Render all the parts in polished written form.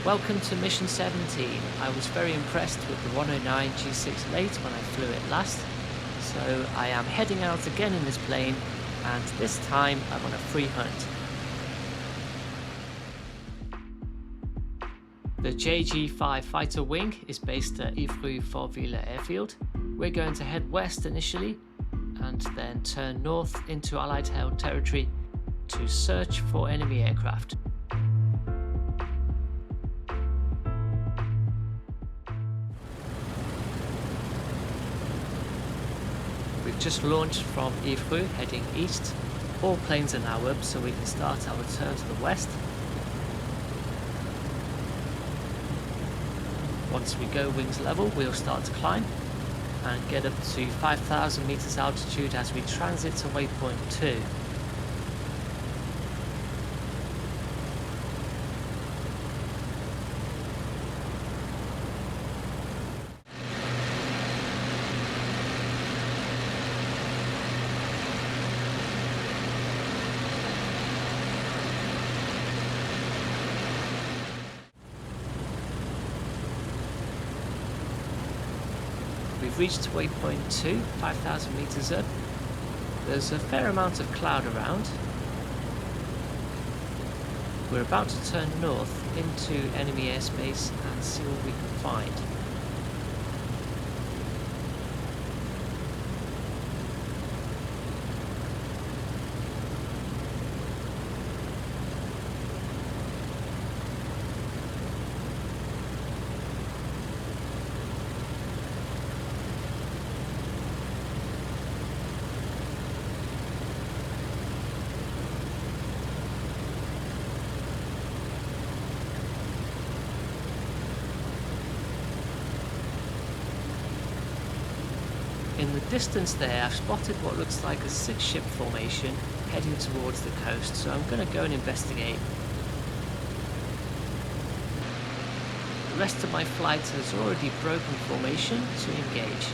Welcome to Mission 17. I was very impressed with the 109 G-6 late when I flew it last, so I am heading out again in this plane, and this time I'm on a free hunt. The JG5 fighter wing is based at Évreux-Fauville airfield. We're going to head west initially and then turn north into Allied held territory to search for enemy aircraft. We've just launched from Évreux heading east. All planes are now up, so we can start our turn to the west. Once we go wings level, we'll start to climb and get up to 5,000 meters altitude as we transit to waypoint 2. We've reached waypoint 2, 5,000 meters up. There's a fair amount of cloud around. We're about to turn north into enemy airspace and see what we can find. In the distance there, I've spotted what looks like a 6-ship formation heading towards the coast, so I'm going to go and investigate. The rest of my flight has already broken formation to engage.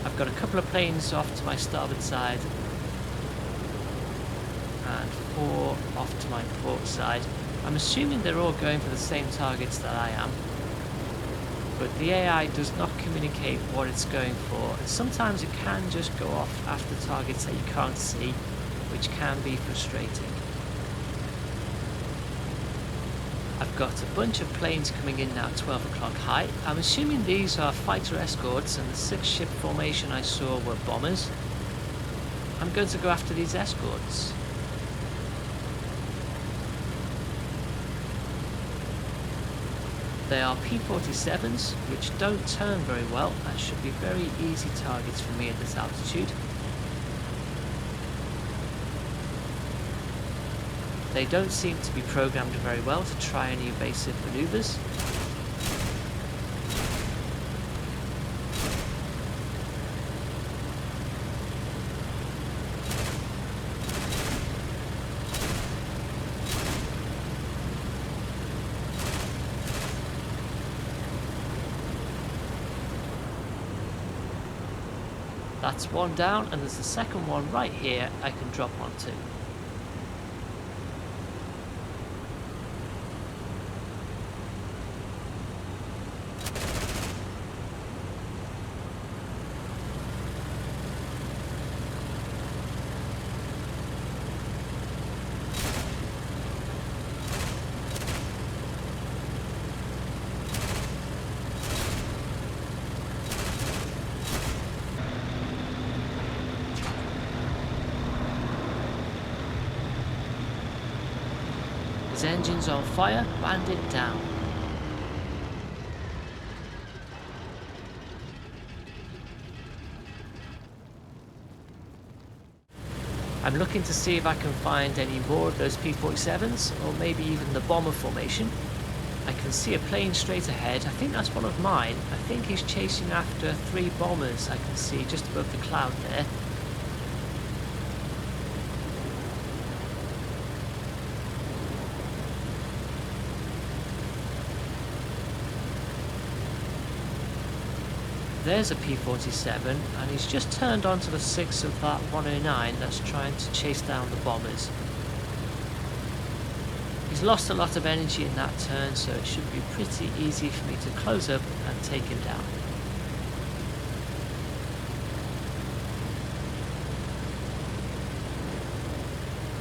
I've got a couple of planes off to my starboard side and 4 off to my port side. I'm assuming they're all going for the same targets that I am, but the AI does not communicate what it's going for, and sometimes it can just go off after targets that you can't see, which can be frustrating. I've got a bunch of planes coming in now, 12 o'clock height. I'm assuming these are fighter escorts, and the 6-ship formation I saw were bombers. I'm going to go after these escorts. They are P-47s, which don't turn very well and should be very easy targets for me at this altitude. They don't seem to be programmed very well to try any evasive maneuvers. That's one down, and there's the second one right here I can drop onto. His engine's on fire, bandit down. I'm looking to see if I can find any more of those P-47s, or maybe even the bomber formation. I can see a plane straight ahead. I think that's one of mine. I think he's chasing after 3 bombers I can see just above the cloud there. There's a P-47, and he's just turned onto the 6 of that 109 that's trying to chase down the bombers. He's lost a lot of energy in that turn, so it should be pretty easy for me to close up and take him down.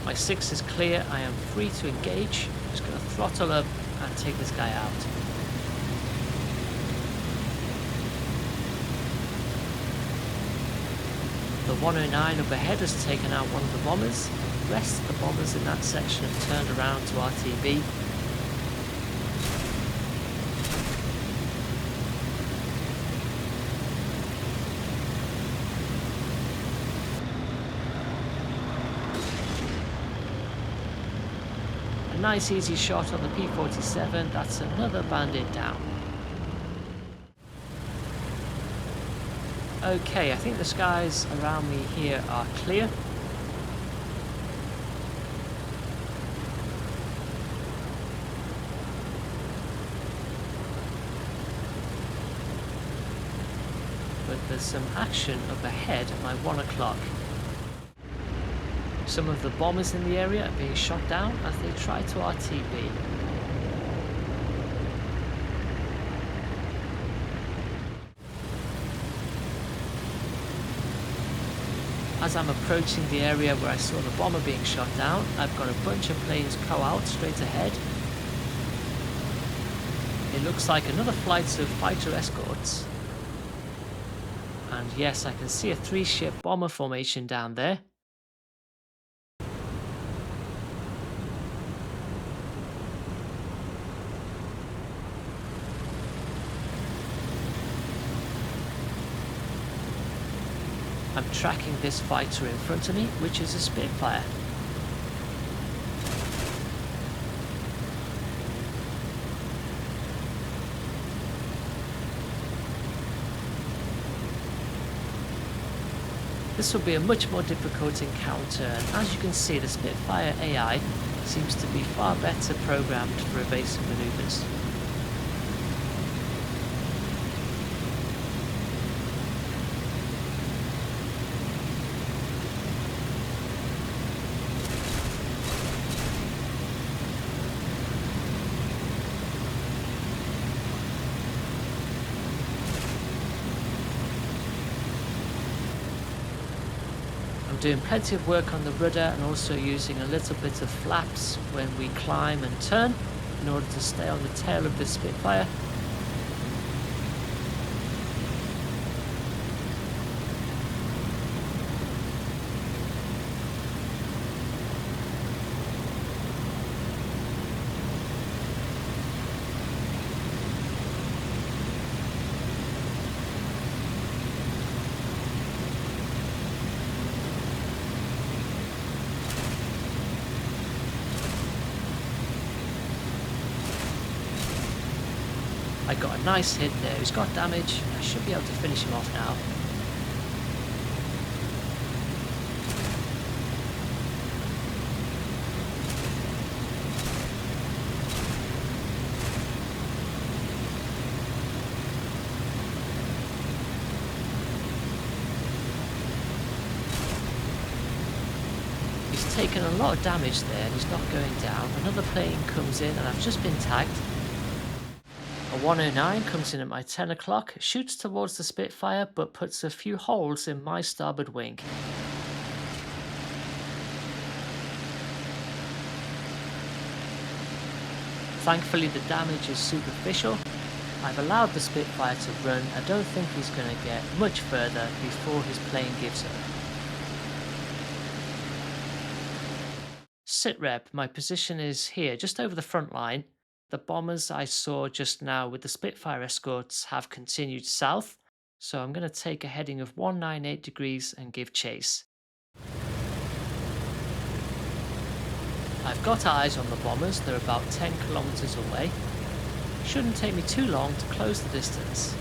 My 6 is clear, I am free to engage. I'm just going to throttle up and take this guy out. The 109 up ahead has taken out one of the bombers. The rest of the bombers in that section have turned around to RTB. A nice easy shot on the P-47, that's another bandit down. Okay, I think the skies around me here are clear. But there's some action up ahead at my 1 o'clock. Some of the bombers in the area are being shot down as they try to RTB. As I'm approaching the area where I saw the bomber being shot down, I've got a bunch of planes co-out straight ahead. It looks like another flight of fighter escorts. And yes, I can see a 3-ship bomber formation down there. I'm tracking this fighter in front of me, which is a Spitfire. This will be a much more difficult encounter, and as you can see, the Spitfire AI seems to be far better programmed for evasive maneuvers. Doing plenty of work on the rudder and also using a little bit of flaps when we climb and turn in order to stay on the tail of the Spitfire. I got a nice hit there, he's got damage, I should be able to finish him off now. He's taken a lot of damage there and he's not going down. Another plane comes in and I've just been tagged. A 109 comes in at my 10 o'clock, shoots towards the Spitfire but puts a few holes in my starboard wing. Thankfully the damage is superficial. I've allowed the Spitfire to run. I don't think he's going to get much further before his plane gives up. Sitrep, my position is here, just over the front line. The bombers I saw just now with the Spitfire escorts have continued south, so I'm going to take a heading of 198 degrees and give chase. I've got eyes on the bombers, they're about 10 kilometers away. Shouldn't take me too long to close the distance.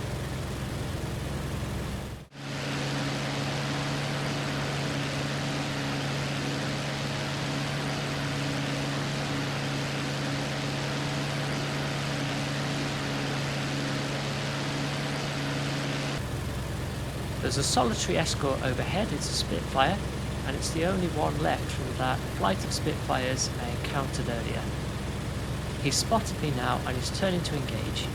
There's a solitary escort overhead, it's a Spitfire, and it's the only one left from that flight of Spitfires I encountered earlier. He's spotted me now and is turning to engage.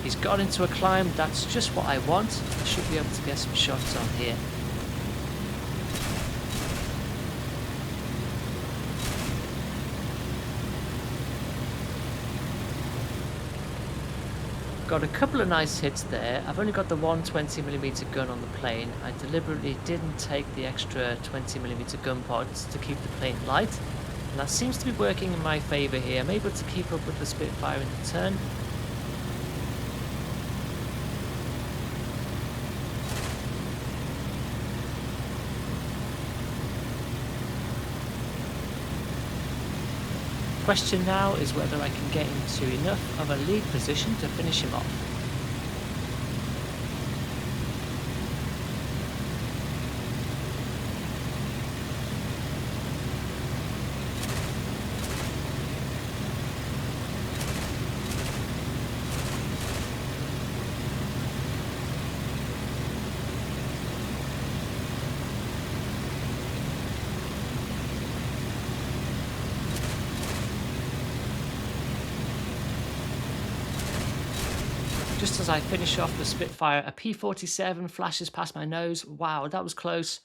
He's got into a climb, that's just what I want. I should be able to get some shots on here. Got a couple of nice hits there. I've only got the 120mm gun on the plane. I deliberately didn't take the extra 20mm gun pods to keep the plane light. And that seems to be working in my favour here. I'm able to keep up with the Spitfire in the turn. Question now is whether I can get into enough of a lead position to finish him off. Just as I finish off the Spitfire, a P-47 flashes past my nose. Wow, that was close.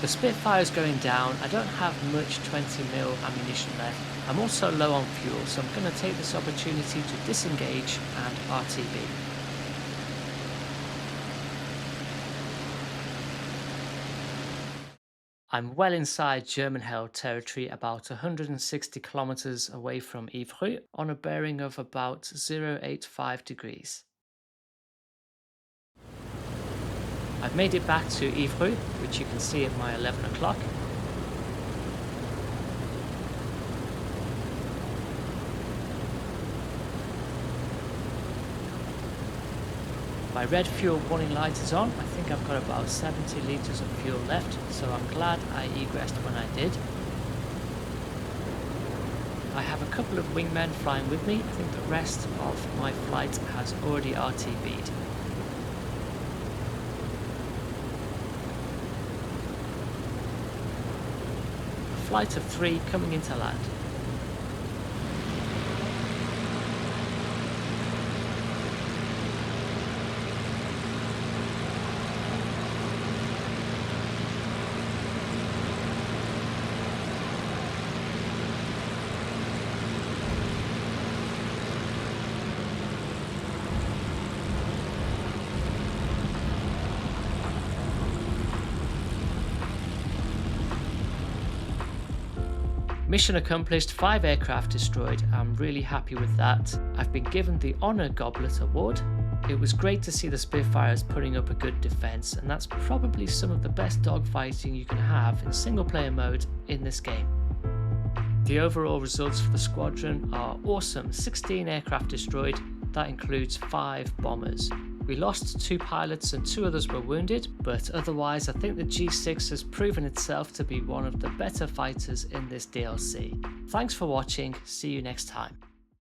The Spitfire's going down. I don't have much 20mm ammunition left. I'm also low on fuel, so I'm going to take this opportunity to disengage and RTB. I'm well inside German-held territory, about 160 kilometers away from Évreux, on a bearing of about 085 degrees. I've made it back to Évreux, which you can see at my 11 o'clock. My red fuel warning light is on. I think I've got about 70 litres of fuel left, so I'm glad I egressed when I did. I have a couple of wingmen flying with me. I think the rest of my flight has already RTB'd. A flight of 3 coming into land. Mission accomplished, 5 aircraft destroyed. I'm really happy with that. I've been given the Honour Goblet Award. It was great to see the Spitfires putting up a good defence, and that's probably some of the best dogfighting you can have in single player mode in this game. The overall results for the squadron are awesome. 16 aircraft destroyed, that includes 5 bombers. We lost 2 pilots and 2 others were wounded, but otherwise I think the G-6 has proven itself to be one of the better fighters in this DLC. Thanks for watching, see you next time.